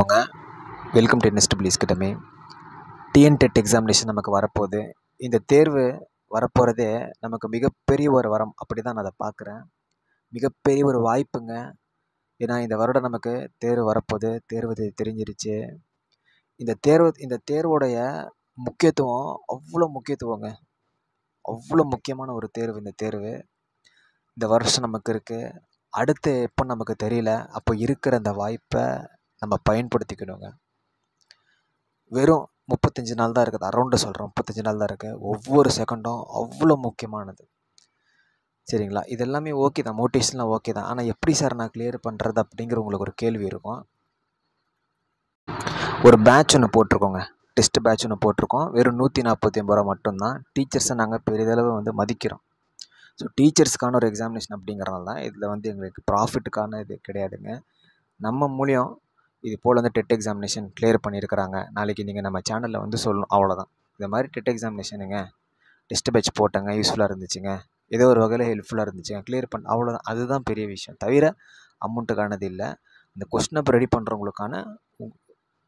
வாங்க. Welcome to நெஸ்ட் பிளீஸ் கிட்டமே. டிஎன்டெட் எக்ஸாமினேஷன் நமக்கு வரப்போகுது. இந்த தேர்வு வரப்போகிறதே நமக்கு மிகப்பெரிய ஒரு வரம், அப்படி தான் நான் அதை பார்க்குறேன். மிகப்பெரிய ஒரு வாய்ப்புங்க. ஏன்னா இந்த வருடம் நமக்கு தேர்வு வரப்போகுது. தேர்வு தெரிஞ்சிருச்சு. இந்த தேர்வோடைய முக்கியத்துவம் அவ்வளோ முக்கியத்துவங்க. அவ்வளோ முக்கியமான ஒரு தேர்வு இந்த தேர்வு. இந்த வருஷம் நமக்கு இருக்குது. அடுத்து எப்போ நமக்கு தெரியல. அப்போ இருக்கிற அந்த வாய்ப்பை நம்ம பயன்படுத்திக்கணுங்க. வெறும் 35 நாள் தான் இருக்குது. அரௌண்டு சொல்கிறேன், 35 நாள் தான் இருக்குது. ஒவ்வொரு செகண்டும் அவ்வளோ முக்கியமானது. சரிங்களா? இது எல்லாமே ஓகே தான், மோட்டிவேஷன்லாம் ஓகே தான். ஆனால் எப்படி சார் நான் கிளியர் பண்ணுறது அப்படிங்கிற உங்களுக்கு ஒரு கேள்வி இருக்கும். ஒரு பேட்ச் ஒன்று போட்டிருக்கோங்க, டெஸ்ட் பேட்ச் ஒன்று போட்டிருக்கோம். வெறும் 149 ரூபா மட்டும்தான். டீச்சர்ஸை நாங்கள் பெரிதளவு மதிக்கிறோம். ஸோ டீச்சர்ஸ்க்கான ஒரு எக்ஸாமினேஷன் அப்படிங்கிறனால தான் இதில் எங்களுக்கு ப்ராஃபிட்டுக்கான இது கிடையாதுங்க. நம்ம மூலியம் இது போல் டெட் எக்ஸாமினேஷன் கிளியர் பண்ணியிருக்கிறாங்க. நாளைக்கு நீங்கள் நம்ம சேனலில் சொல்லணும், அவ்வளோதான். இந்த மாதிரி டெட் எக்ஸாமினேஷனுங்க, டெஸ்ட் பேட்ச் போட்டேங்க, யூஸ்ஃபுல்லாக இருந்துச்சுங்க, ஏதோ ஒரு வகையில் ஹெல்ப்ஃபுல்லாக இருந்துச்சுங்க, கிளியர் பண்ண, அவ்வளோதான். அதுதான் பெரிய விஷயம். தவிர அமௌண்ட்டுக்கானது இல்லை. இந்த கொஸ்டினை இப்போ ரெடி பண்ணுறவங்களுக்கான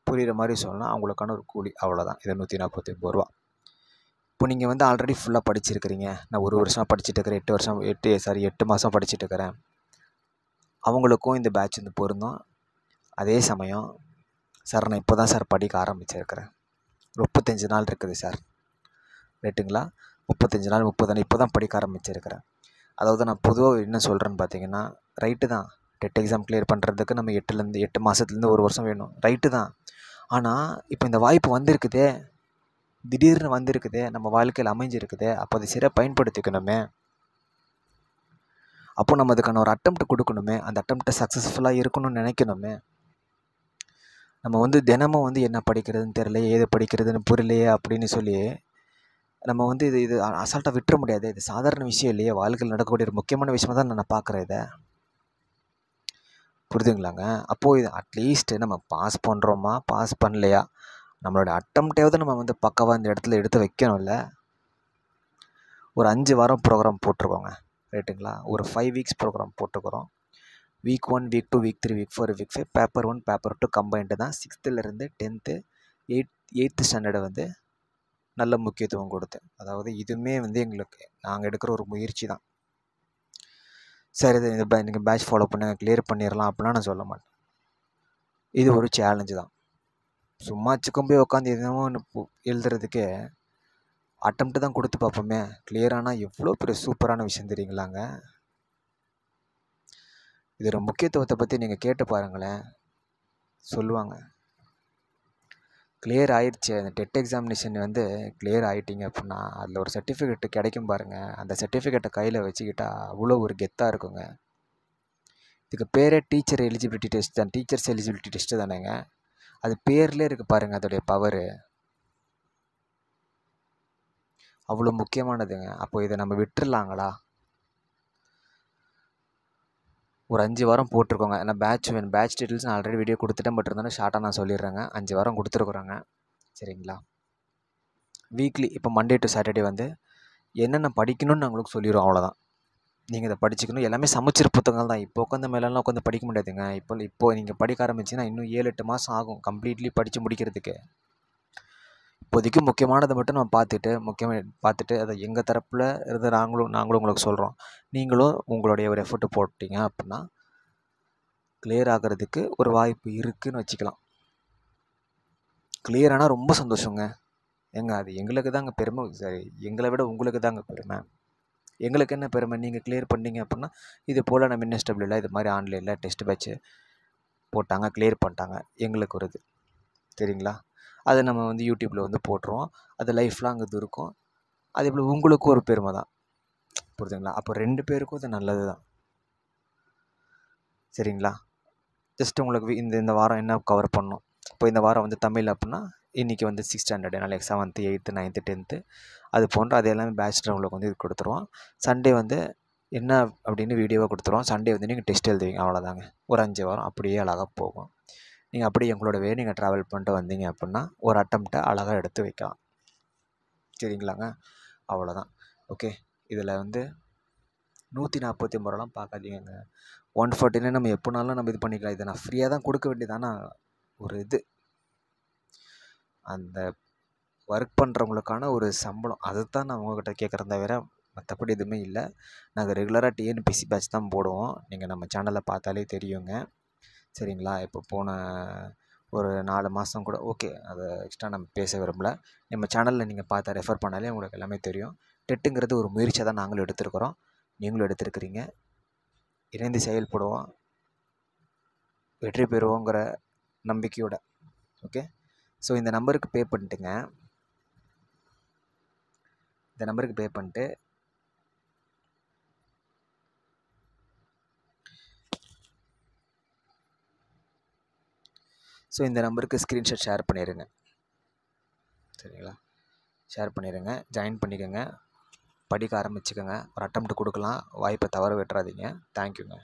புரிகிற மாதிரி சொல்லலாம், அவங்களுக்கான ஒரு கூலி, அவ்வளோதான். இது 149 ரூபா. இப்போ நீங்கள் ஆல்ரெடி ஃபுல்லாக படிச்சிருக்கிறீங்க. நான் ஒரு வருஷம் படிச்சுட்டு இருக்கிறேன், 8 மாதம் படிச்சுட்டு இருக்கிறேன். அவங்களுக்கும் இந்த பேட்ச் பொருந்தும். அதே சமயம் சார் நான் இப்போ தான் சார் படிக்க ஆரம்பிச்சிருக்கிறேன், 35 நாள் இருக்குது சார், ரைட்டுங்களா? 35 நாள் 30 நாள் இப்போ தான் படிக்க ஆரம்பிச்சிருக்கிறேன். அதாவது நான் பொதுவாக என்ன சொல்கிறேன்னு பார்த்தீங்கன்னா, ரைட்டு தான், டெட் எக்ஸாம் கிளியர் பண்ணுறதுக்கு நம்ம 8 மாதத்துலேருந்து ஒரு வருஷம் வேணும், ரைட்டு தான். ஆனால் இப்போ இந்த வாய்ப்பு வந்திருக்குதே, திடீர்னு வந்திருக்குதே, நம்ம வாழ்க்கையில் அமைஞ்சிருக்குதே, அப்போ அதை சரியாக பயன்படுத்திக்கணுமே. அப்போ நம்ம அதுக்கான ஒரு அட்டெம்ப்ட் கொடுக்கணுமே. அந்த அட்டெம்ப்டை சக்ஸஸ்ஃபுல்லாக இருக்கணும்னு நினைக்கணுமே. நம்ம தினமும் என்ன படிக்கிறதுன்னு தெரியலையே, ஏது படிக்கிறதுன்னு புரியலையே அப்படின்னு சொல்லி நம்ம இது அசால்ட்டாக விட்டுற முடியாது. இது சாதாரண விஷயம் இல்லையே, வாழ்க்கையில் நடக்கக்கூடிய ஒரு முக்கியமான விஷயமாக தான் நான் பார்க்குறேன் இதை. புரிதுங்களாங்க? அப்போது இது அட்லீஸ்ட் நம்ம பாஸ் பண்ணுறோமா, பாஸ் பண்ணலையா, நம்மளோட அட்டெம்ப்டையாவது நம்ம பக்காவாக இந்த இடத்துல எடுத்து வைக்கணும்ல. ஒரு 5 வாரம் ப்ரோக்ராம் போட்டிருக்கோங்க, ரைட்டுங்களா? ஒரு 5 வீக்ஸ் ப்ரோக்ராம் போட்டுக்கிறோம். Week 1, week 2, week 3, week 4, week 5, paper 1, paper 2 combined தான். 6th 10th 8th ஸ்டாண்டர்டு நல்ல முக்கியத்துவம் கொடுத்து, அதாவது இதுவுமே எங்களுக்கு நாங்கள் எடுக்கிற ஒரு முயற்சி தான். சரி, இது நீங்கள் பேட்ச் ஃபாலோ பண்ணுங்க, கிளியர் பண்ணிடலாம் அப்படிலாம் நான் சொல்ல மாட்டேன். இது ஒரு சேலஞ்சு தான். சும்மா போய் உட்காந்து எதுவும் ஒன்று எழுதுறதுக்கே அட்டெம்ப்ட்டு தான் கொடுத்து பார்ப்போமே. கிளியர் ஆனால் எவ்வளோ பெரிய சூப்பரான விஷயம் தெரியுங்களாங்க. இதோட முக்கியத்துவத்தை பற்றி நீங்கள் கேட்டு பாருங்களேன், சொல்லுவாங்க. கிளியர் ஆயிடுச்சு, அந்த டெட் எக்ஸாமினேஷன் கிளியர் ஆகிட்டிங்க அப்படின்னா அதில் ஒரு சர்டிஃபிகேட்டு கிடைக்கும் பாருங்கள். அந்த சர்டிஃபிகேட்டை கையில் வச்சுக்கிட்டா அவ்வளோ ஒரு கெத்தாக இருக்குங்க. இதுக்கு பேரே டீச்சர் எலிஜிபிலிட்டி டெஸ்ட் தான், டீச்சர்ஸ் எலிஜிபிலிட்டி டெஸ்ட்டு தானேங்க. அது பேர்லேயே இருக்குது பாருங்கள், அதோடைய பவரு அவ்வளோ முக்கியமானதுங்க. அப்போ இதை நம்ம விட்டுடலாங்களா? ஒரு 5 வாரம் போட்டிருக்கோங்க. ஏன்னா பேட்ச் டீட்டெயில்ஸ் நான் ஆல்ரெடி வீடியோ கொடுத்துட்டேன், பட் இருந்தாலும் ஷார்ட்டாக நான் சொல்லிடுறேங்க. 5 வாரம் கொடுத்துருக்குறோங்க, சரிங்களா? வீக்லி இப்போ மண்டே டு சாட்டர்டே என்னென்ன படிக்கணும்னு நான் உங்களுக்கு சொல்லிடுவோம், அவ்வளோதான். நீங்கள் இதை படிச்சுக்கணும். எல்லாமே சமச்சீர் புத்தகங்கள் தான். இப்போ உட்காந்து மேலாம் உட்காந்து படிக்க முடியாதுங்க. இப்போ நீங்கள் படிக்க ஆரம்பிச்சிங்கன்னா இன்னும் 7-8 மாதம் ஆகும் கம்ப்ளீட்லி படித்து முடிக்கிறதுக்கு. இப்போதைக்கு முக்கியமானதை மட்டும் நம்ம பார்த்துட்டு அதை எங்கள் தரப்பில் இருந்து நாங்களும் உங்களுக்கு சொல்கிறோம். நீங்களும் உங்களுடைய ஒரு எஃபர்ட்டு போட்டிங்க அப்படின்னா கிளியர் ஆகிறதுக்கு ஒரு வாய்ப்பு இருக்குதுன்னு வச்சுக்கலாம். கிளியர் ஆனால் ரொம்ப சந்தோஷங்க. அது எங்களுக்கு தாங்க பெருமை. சரி, எங்களை விட உங்களுக்கு தாங்க பெருமை. எங்களுக்கு என்ன பெருமை, நீங்கள் கிளியர் பண்ணிங்க அப்படின்னா இது போல் நம்ம இன்எஸ்டபிளில் இது மாதிரி ஆன்லைனில் டெஸ்ட் பேட்ச்சு போட்டாங்க, கிளியர் பண்ணிட்டாங்க, எங்களுக்கு ஒரு இது, சரிங்களா? அதை நம்ம யூடியூப்பில் போட்டுருவோம். அது லைஃப்லாம் இது இருக்கும். அதே போல் உங்களுக்கும் ஒரு பெருமை தான், புரியுதுங்களா? அப்போ 2 பேருக்கும் இது நல்லது தான், சரிங்களா? ஜஸ்ட் உங்களுக்கு இந்த வாரம் என்ன கவர் பண்ணணும். இப்போ இந்த வாரம் தமிழ் அப்படின்னா இன்றைக்கி 6th ஸ்டாண்டர்டு, நாளைக்கு 7th 8th 9th 10th அது போன்ற அது எல்லாமே பேட்சில் உங்களுக்கு இது கொடுத்துருவோம். சண்டே என்ன அப்படின்னு வீடியோவாக கொடுத்துருவோம். சண்டே நீங்கள் டெஸ்ட் எழுதுவீங்க, அவ்வளோதாங்க. ஒரு 5 வாரம் அப்படியே அழகாக போகும். நீங்கள் அப்படியே எங்களோடவே நீங்கள் ட்ராவல் பண்ணிட்டு வந்தீங்க அப்படின்னா ஒரு அட்டெம்ப்டை அழகாக எடுத்து வைக்கலாம், சரிங்களாங்க? அவ்வளோதான். ஓகே, இதில் 149 ரூபாலாம் பார்க்காதீங்க. 149 நம்ம எப்போனாலும் நம்ம இது பண்ணிக்கலாம். இதை நான் ஃப்ரீயாக தான் கொடுக்க வேண்டியதானா, ஒரு இது அந்த ஒர்க் பண்ணுறவங்களுக்கான ஒரு சம்பளம். அதுதான் நான் உங்கள்கிட்ட கேட்குறேன் தவிர மற்றபடி எதுவுமே இல்லை. நாங்கள் ரெகுலராக டிஎன்பிஎஸ்சி பேட்ச் தான் போடுவோம். நீங்கள் நம்ம சேனலில் பார்த்தாலே தெரியுங்க. சரிங்களா? இப்போ போன ஒரு 4 மாதம் கூட ஓகே, அதை எக்ஸ்ட்ரா நம்ம பேச விரும்பல. நம்ம சேனலில் நீங்கள் பார்த்தா ரெஃபர் பண்ணாலே உங்களுக்கு எல்லாமே தெரியும். டெட்டுங்கிறது ஒரு முயற்சியாக தான் நாங்களும் எடுத்துருக்குறோம், நீங்களும் எடுத்துருக்கிறீங்க. இணைந்து செயல்படுவோம், வெற்றி பெறுவோங்கிற நம்பிக்கையோட. ஓகே, ஸோ இந்த நம்பருக்கு பே பண்ணிட்டுங்க. இந்த நம்பருக்கு பே பண்ணிட்டு ஸோ இந்த நம்பருக்கு ஸ்க்ரீன்ஷாட் ஷேர் பண்ணிடுங்க. சரிங்களா? ஷேர் பண்ணிடுங்க, ஜாயின் பண்ணிக்கோங்க, படிக்க ஆரம்பிச்சுக்கோங்க. ஒரு அட்டெம்ப்ட் கொடுக்கலாம், வாய்ப்பை தவற விட்டுறாதீங்க. தேங்க்யூங்க.